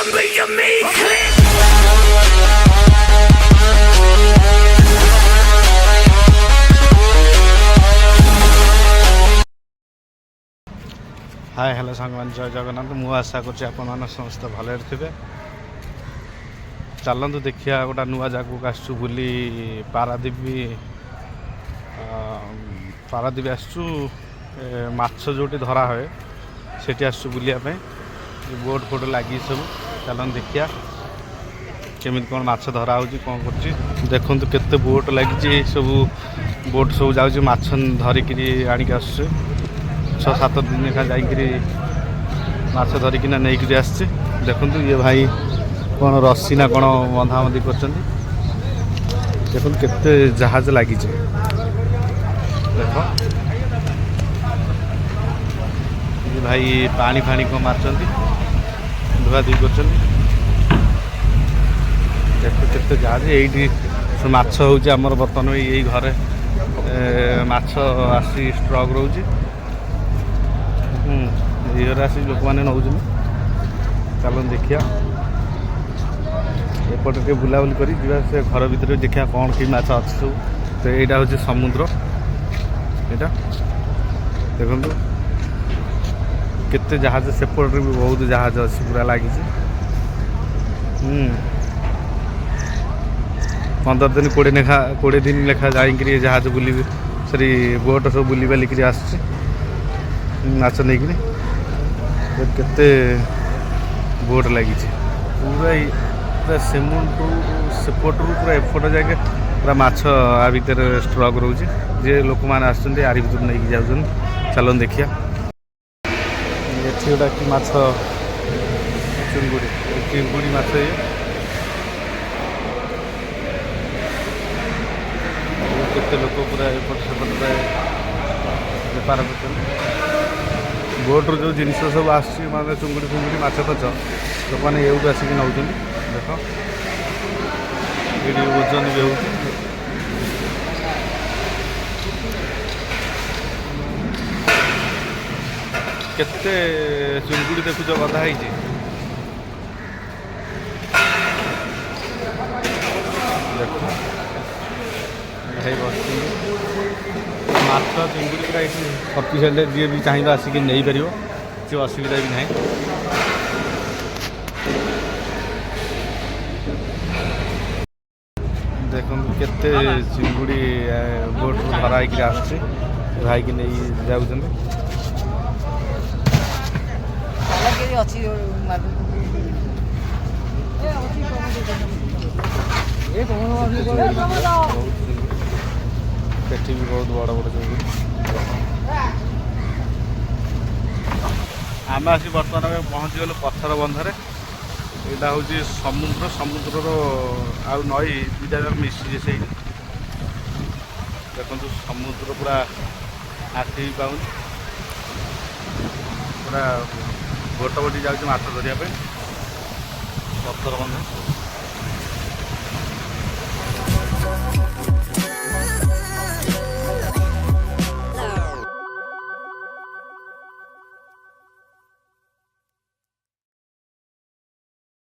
hi hello सांग जय जगन्नाथ मु आशा कर समस्त भले थे चलतु देखिया गोटा नुआ जगह आसचु बुली पारादीप आसचु माछ जोटी धरा हुए सेठी आसचु बुलिया बोट फोट लगी सब चलन देखिया केमी कौन माछ धरा हो कौन कर देखु केते बोट लगी सब बोट सब जाऊँ माछ धरिकी आणिक आस 6-7 दिन लेखा जाकरी माछ धरिकिना नहीं आसचे देखु ये भाई कौन रस्सी ना कौन बंधा बंधी कर देखो केते जहाज लगी देख ये भाई पानी फानी कौन मारचंती धुआ धुई कर देखो केते जहाज ये माछ होची आमर बर्तमान यही घरे माछ आसी स्ट्रक रोची ये आसी लोक मैंने नौ चल देखिया एपटे टे बुलाबुली कर से घर भितर देखिया कौन कि माछ अच्छे सब तो यहाँ हूँ समुद्र यहाँ देखु केते जहाज सेपटे भी बहुत जहाज अच्छी पूरा लगी 15 दिन 20 दिन लेखा जाकि जहाज बुली सरी बोट सब बुली बालिक आस माछ नहीं केते बोट लगी पूरा पूरा सेपटू पूरा एपट जाके पूरा माछ आ भर स्ट्रक रोचे जे लोक मैंने आसुँच आरी भर नहीं जाऊँ चलन देखिया ये गोटा कि माछ चिंगुड़ी माछ ये केते लोक पूरा एपट सेपट बेपार कर बोट्रु जो जिनस सब आस चुंगुड़ी फुंगुड़ी माछ फच लोक मैंने ये आसिक नौ देख ये ओजन भी हो केते चुंगुड़ी देखुच गधा है माछ चिंगुड़ी पूरा ये सफिसीयंट जी भी चाहिए आसिक नहीं पार किसी असुविधा भी ना देखो केते चिंगुड़ी बोट धरा होकर आस भाई कि नहीं जाऊँ पेटी भी बहुत बड़ बड़ चिंगुड़ी आम आसी बर्तमान पहुँची गलु पत्थर बंधर यहाँ हूँ समुद्र आउ नई दुईटा जाक मिसी से देखो समुद्र पूरा आखि भी पाऊँ पूरा गोट बटी जाऊँ माछ धरिया पत्थर बंध